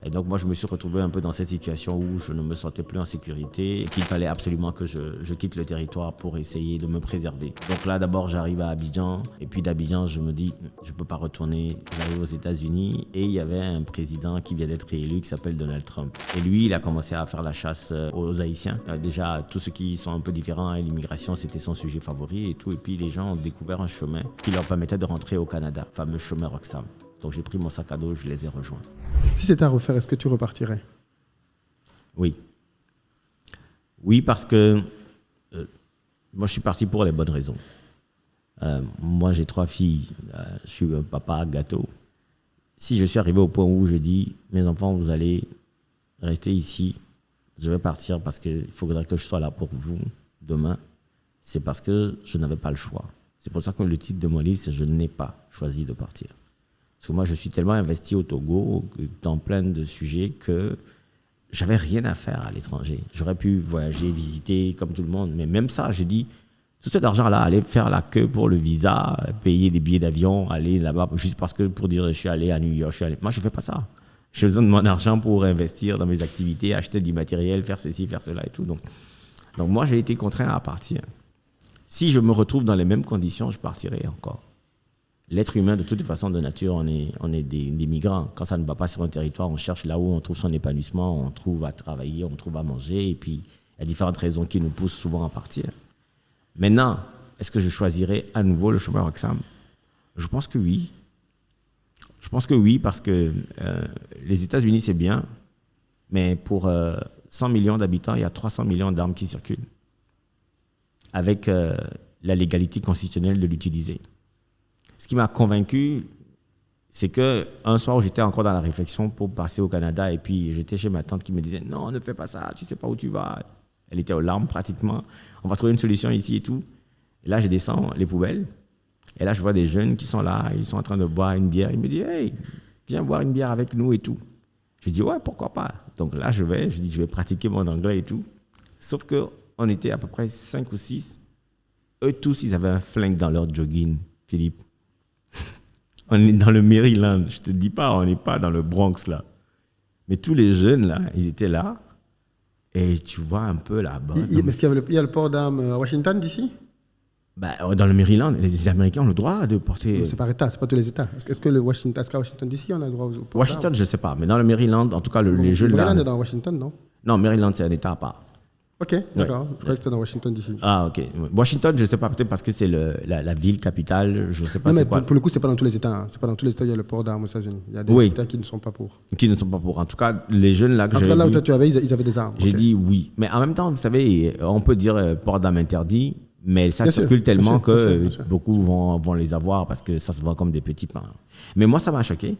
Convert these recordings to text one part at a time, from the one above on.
Et donc moi, je me suis retrouvé un peu dans cette situation où je ne me sentais plus en sécurité et qu'il fallait absolument que je quitte le territoire pour essayer de me préserver. Donc là, d'abord, j'arrive à Abidjan et puis d'Abidjan, je me dis, je ne peux pas retourner. J'arrive aux États-Unis et il y avait un président qui vient d'être élu qui s'appelle Donald Trump. Et lui, il a commencé à faire la chasse aux Haïtiens. Déjà, tous ceux qui sont un peu différents et l'immigration, c'était son sujet favori et tout. Et puis les gens ont découvert un chemin qui leur permettait de rentrer au Canada, le fameux chemin Roxham. Donc j'ai pris mon sac à dos, je les ai rejoints. Si c'était à refaire, est-ce que tu repartirais? Oui. Oui, parce que moi, je suis parti pour les bonnes raisons. Moi, j'ai 3 filles. Je suis un papa gâteau. Si je suis arrivé au point où je dis, mes enfants, vous allez rester ici, je vais partir parce qu'il faudrait que je sois là pour vous demain, c'est parce que je n'avais pas le choix. C'est pour ça que le titre de mon livre, c'est « Je n'ai pas choisi de partir ». Parce que moi, je suis tellement investi au Togo dans plein de sujets que j'avais rien à faire à l'étranger. J'aurais pu voyager, visiter comme tout le monde. Mais même ça, j'ai dit, tout cet argent-là, aller faire la queue pour le visa, payer des billets d'avion, aller là-bas, juste parce que pour dire je suis allé à New York, moi, je ne fais pas ça. J'ai besoin de mon argent pour investir dans mes activités, acheter du matériel, faire ceci, faire cela et tout. Donc moi, j'ai été contraint à partir. Si je me retrouve dans les mêmes conditions, je partirai encore. L'être humain, de toute façon, de nature, on est des migrants. Quand ça ne va pas sur un territoire, on cherche là où on trouve son épanouissement, on trouve à travailler, on trouve à manger. Et puis, il y a différentes raisons qui nous poussent souvent à partir. Maintenant, est-ce que je choisirais à nouveau le chemin Roxham? Je pense que oui. Je pense que oui, parce que les États-Unis, c'est bien. Mais pour 100 millions d'habitants, il y a 300 millions d'armes qui circulent. Avec la légalité constitutionnelle de l'utiliser. Ce qui m'a convaincu, c'est qu'un soir où j'étais encore dans la réflexion pour passer au Canada, et puis j'étais chez ma tante qui me disait « Non, ne fais pas ça, tu ne sais pas où tu vas. » Elle était aux larmes pratiquement. « On va trouver une solution ici et tout. » Et là, je descends les poubelles. Et là, je vois des jeunes qui sont là, ils sont en train de boire une bière. Ils me disent « Hey, viens boire une bière avec nous et tout. » Je dis « Ouais, pourquoi pas. » Donc là, je dis « Je vais pratiquer mon anglais et tout. » Sauf qu'on était à peu près 5 ou 6. Eux tous, ils avaient un flingue dans leur jogging, Philippe. On est dans le Maryland, je te dis pas, on n'est pas dans le Bronx là. Mais tous les jeunes là, ils étaient là. Et tu vois un peu là-bas. Est-ce qu'il y a le port d'armes à Washington d'ici? Dans le Maryland, les Américains ont le droit de porter. C'est par État, c'est pas tous les États. Est-ce qu'à Washington d'ici, on a le droit au port Washington, je ne sais pas. Mais dans le Maryland, en tout cas, les jeunes là. Maryland est dans Washington, non? Non, Maryland, c'est un État à part. Ok, d'accord. Je croyais que c'était dans Washington d'ici. Ah, ok. Washington, je ne sais pas, peut-être parce que c'est la ville capitale, je ne sais pas non, mais quoi. Pour le coup, ce n'est pas dans tous les États. C'est pas dans tous les États il y a le port d'armes aux États-Unis. Il y a des États qui ne sont pas pour. Qui ne sont pas pour. En tout cas, les jeunes là que j'ai. En tout cas, là où toi, tu avais, ils avaient des armes. J'ai dit oui. Mais en même temps, vous savez, on peut dire port d'armes interdit, mais ça circule tellement que beaucoup vont les avoir parce que ça se vend comme des petits pains. Mais moi, ça m'a choqué.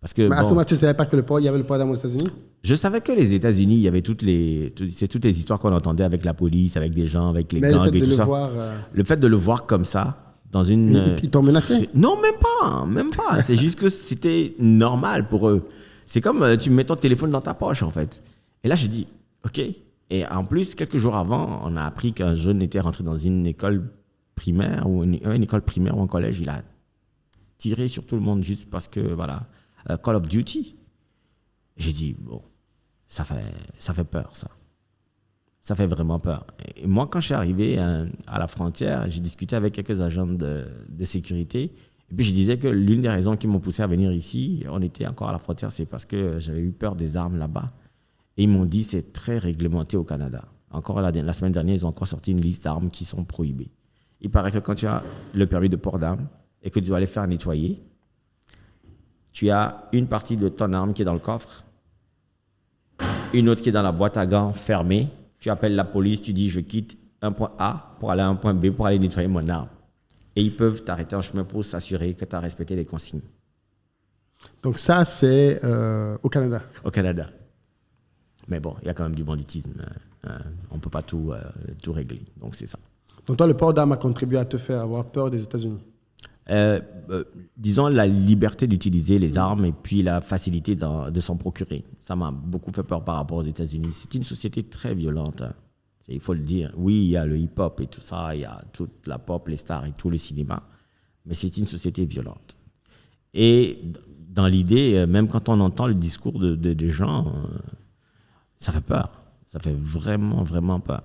Parce que, mais à ce moment, tu ne savais pas qu'il y avait le port d'armes aux États-Unis? Je savais que les États-Unis, il y avait toutes les histoires qu'on entendait avec la police, avec des gens, avec les gangs et tout ça. Le fait de le voir comme ça, dans une... Ils t'ont menacé? Non, même pas. C'est juste que c'était normal pour eux. C'est comme tu mets ton téléphone dans ta poche, en fait. Et là, j'ai dit, OK. Et en plus, quelques jours avant, on a appris qu'un jeune était rentré dans une école primaire, ou une école primaire ou un collège. Il a tiré sur tout le monde juste parce que, voilà, Call of Duty. J'ai dit, bon, ça fait peur, ça. Ça fait vraiment peur. Et moi, quand je suis arrivé à la frontière, j'ai discuté avec quelques agents de sécurité. Et puis, je disais que l'une des raisons qui m'ont poussé à venir ici, on était encore à la frontière, c'est parce que j'avais eu peur des armes là-bas. Et ils m'ont dit, c'est très réglementé au Canada. Encore la semaine dernière, ils ont encore sorti une liste d'armes qui sont prohibées. Il paraît que quand tu as le permis de port d'armes et que tu dois les faire nettoyer, tu as une partie de ton arme qui est dans le coffre, une autre qui est dans la boîte à gants fermée. Tu appelles la police, tu dis je quitte un point A pour aller à un point B pour aller nettoyer mon arme. Et ils peuvent t'arrêter en chemin pour s'assurer que tu as respecté les consignes. Donc ça, c'est au Canada? Au Canada. Mais bon, il y a quand même du banditisme. On ne peut pas tout régler. Donc c'est ça. Donc toi, le port d'armes a contribué à te faire avoir peur des États-Unis? Disons la liberté d'utiliser les armes et puis la facilité de s'en procurer. Ça m'a beaucoup fait peur par rapport aux États-Unis. C'est une société très violente, hein. Il faut le dire. Oui, il y a le hip-hop et tout ça, il y a toute la pop, les stars et tout le cinéma, mais c'est une société violente. Et dans l'idée, même quand on entend le discours des gens, ça fait peur. Ça fait vraiment, vraiment peur.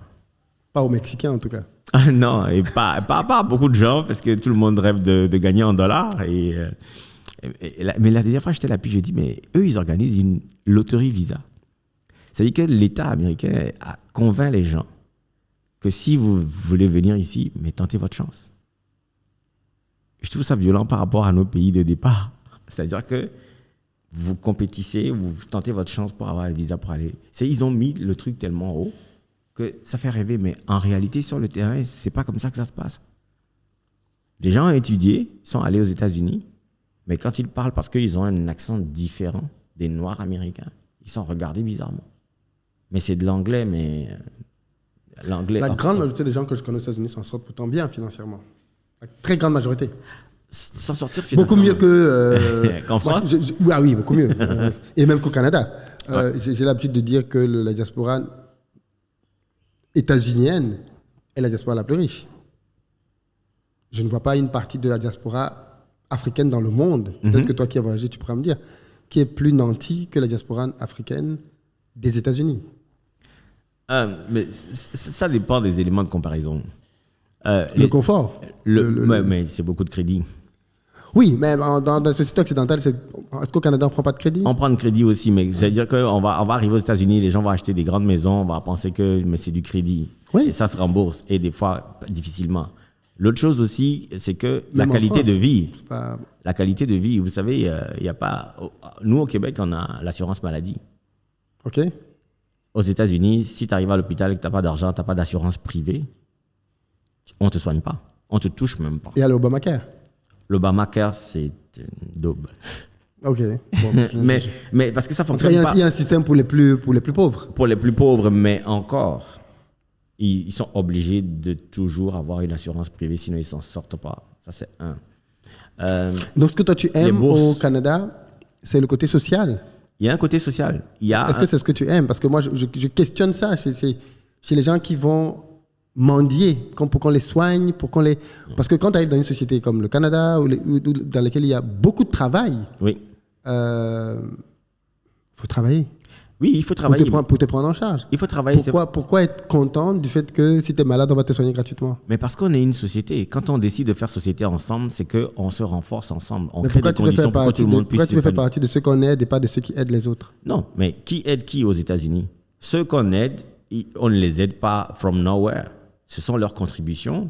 Pas aux Mexicains, en tout cas. Non, et pas à beaucoup de gens, parce que tout le monde rêve de gagner en dollars. Mais la dernière fois, j'étais là, puis j'ai dit, mais eux, ils organisent une loterie Visa. C'est-à-dire que l'État américain a convainc les gens que si vous voulez venir ici, mais tentez votre chance. Je trouve ça violent par rapport à nos pays de départ. C'est-à-dire que vous compétissez, vous tentez votre chance pour avoir un visa pour aller. Ils ont mis le truc tellement haut que ça fait rêver, mais en réalité, sur le terrain, c'est pas comme ça que ça se passe. Les gens ont étudié, sont allés aux États-Unis, mais quand ils parlent parce qu'ils ont un accent différent des Noirs américains, ils sont regardés bizarrement. Mais c'est de l'anglais, mais l'anglais. La grande majorité des gens que je connais aux États-Unis s'en sortent pourtant bien financièrement. La très grande majorité. S'en sortir financièrement. Beaucoup mieux que. Qu'en France? Ah oui, beaucoup mieux. Et même qu'au Canada. J'ai l'habitude de dire que la diaspora états-unienne est la diaspora la plus riche. Je ne vois pas une partie de la diaspora africaine dans le monde, peut-être que toi qui as voyagé, tu pourras me dire, qui est plus nantie que la diaspora africaine des États-Unis. Mais ça dépend des éléments de comparaison. Le confort. Mais c'est beaucoup de crédit. Oui, mais dans la société occidentale, est-ce qu'au Canada, on ne prend pas de crédit? On prend de crédit aussi, mais c'est-à-dire qu'on va arriver aux États-Unis, les gens vont acheter des grandes maisons, on va penser que c'est du crédit. Oui. Et ça se rembourse, et des fois, difficilement. L'autre chose aussi, c'est que Même la qualité France, de vie. pas... La qualité de vie, vous savez, il y a pas. Nous, au Québec, on a l'assurance maladie. OK. Aux États-Unis, si tu arrives à l'hôpital et que tu n'as pas d'argent, tu n'as pas d'assurance privée, on ne te soigne pas. On ne te touche même pas. Et à l'Obamacare? L'Obamacare, c'est une daube. OK. Bon, mais parce que ça fonctionne pas. Il y a un système pour les plus pauvres. Pour les plus pauvres, mais encore, ils sont obligés de toujours avoir une assurance privée, sinon ils ne s'en sortent pas. Ça, c'est un. Donc, ce que toi, tu aimes au Canada, c'est le côté social. Il y a un côté social. Est-ce que c'est ce que tu aimes? Parce que moi, je questionne ça chez les gens qui vont mendier, pour qu'on les soigne, Parce que quand tu arrives dans une société comme le Canada, dans laquelle il y a beaucoup de travail, oui. Faut travailler. Oui, il faut travailler. Pour te prendre en charge. Il faut travailler. Pourquoi être content du fait que si tu es malade, on va te soigner gratuitement? Mais parce qu'on est une société. Quand on décide de faire société ensemble, c'est qu'on se renforce ensemble. On mais crée des conditions pour que tout le monde puisse... Pourquoi tu veux faire partie de ceux qu'on aide et pas de ceux qui aident les autres? Non, mais qui aide qui aux États-Unis? Ceux qu'on aide, on ne les aide pas from nowhere. Ce sont leurs contributions.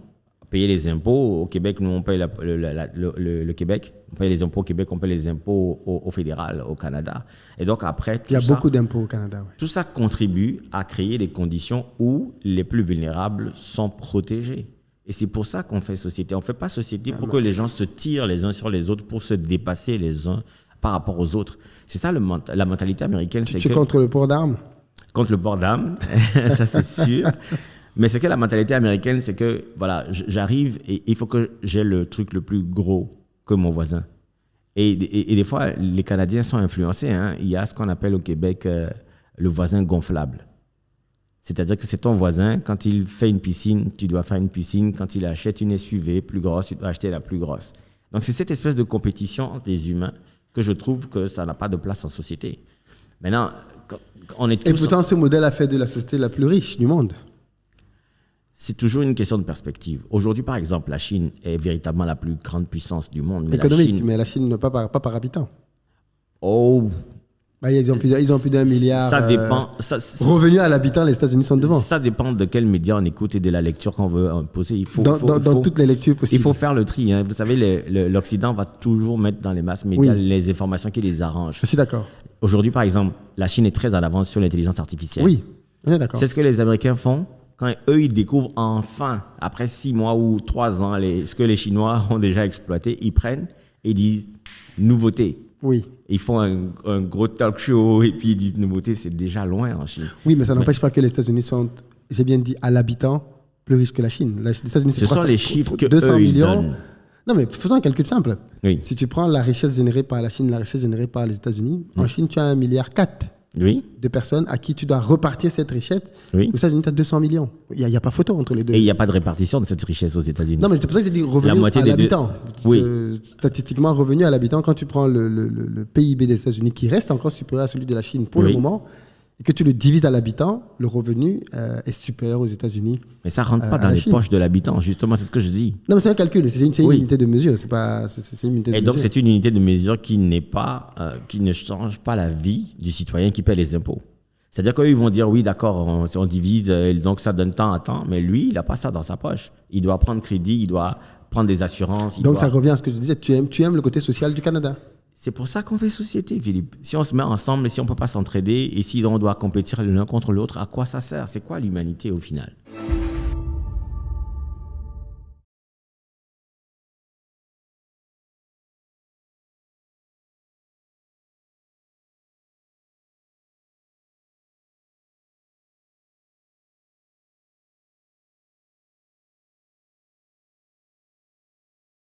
Payer les impôts. Au Québec, nous, on paye le Québec. On paye les impôts au Québec, on paye les impôts au fédéral, au Canada. Et donc, après, il y a beaucoup d'impôts au Canada. Ouais. Tout ça contribue à créer des conditions où les plus vulnérables sont protégés. Et c'est pour ça qu'on fait société. On ne fait pas société pour que les gens se tirent les uns sur les autres, pour se dépasser les uns par rapport aux autres. C'est ça la mentalité américaine. Tu es contre le port d'armes? Contre le port d'armes, ça c'est sûr. Mais c'est que la mentalité américaine, c'est que voilà, j'arrive et il faut que j'ai le truc le plus gros que mon voisin. Et des fois, les Canadiens sont influencés. Hein. Il y a ce qu'on appelle au Québec le voisin gonflable. C'est-à-dire que c'est ton voisin, quand il fait une piscine, tu dois faire une piscine. Quand il achète une SUV plus grosse, tu dois acheter la plus grosse. Donc c'est cette espèce de compétition entre les humains que je trouve que ça n'a pas de place en société. Maintenant, on est tous... Et pourtant, ce modèle a fait de la société la plus riche du monde. C'est toujours une question de perspective. Aujourd'hui, par exemple, la Chine est véritablement la plus grande puissance du monde. Mais économique, mais la Chine pas par habitant. Oh. Bah, ils ont plus d'1 milliard. Ça dépend. Revenus à l'habitant, les États-Unis sont devant. Ça dépend de quels médias on écoute et de la lecture qu'on veut poser. Dans toutes les lectures possibles. Il faut faire le tri. Hein. Vous savez, l'Occident va toujours mettre dans les masses médias les informations qui les arrangent. Je suis d'accord. Aujourd'hui, par exemple, la Chine est très en avance sur l'intelligence artificielle. Oui, on est d'accord. C'est ce que les Américains font. Quand eux, ils découvrent enfin, après 6 mois ou 3 ans, ce que les Chinois ont déjà exploité, ils prennent et disent nouveauté. Oui. Ils font un gros talk show et puis ils disent nouveauté, c'est déjà loin en Chine. Oui, mais ça n'empêche pas que les États-Unis sont, j'ai bien dit, à l'habitant, plus riches que la Chine. Les États-Unis, ce sont les chiffres que 200 eux, millions. Ils donnent. Non, mais faisons un calcul simple. Oui. Si tu prends la richesse générée par la Chine, la richesse générée par les États-Unis, en Chine, tu as 1,4 milliard. Oui. de personnes à qui tu dois repartir cette richesse. Oui. Aux États-Unis, tu as 200 millions. Il n'y a pas photo entre les deux. Et il n'y a pas de répartition de cette richesse aux États-Unis. Non, mais c'est pour ça que j'ai dit La revenu moitié à des deux. l'habitant. Oui. Statistiquement, revenu à l'habitant, quand tu prends le PIB des États-Unis, qui reste encore supérieur à celui de la Chine pour le Oui. moment, et que tu le divises à l'habitant, le revenu est supérieur aux États-Unis. Mais ça ne rentre pas à dans la les Chine. poches de l'habitant, justement, c'est ce que je dis. Non, mais c'est un calcul, c'est une Oui. unité de mesure. C'est une unité de Et donc, mesure. c'est une unité de mesure qui n'est pas, qui ne change pas la vie du citoyen qui paie les impôts. C'est-à-dire qu'eux, ils vont dire, oui, d'accord, on divise, donc ça donne tant à tant, mais lui, il n'a pas ça dans sa poche. Il doit prendre crédit, il doit prendre des assurances. Donc, ça revient à ce que je disais, tu aimes le côté social du Canada. C'est pour ça qu'on fait société, Philippe. Si on se met ensemble, si on ne peut pas s'entraider, et si on doit compétir l'un contre l'autre, à quoi ça sert? C'est quoi l'humanité au final?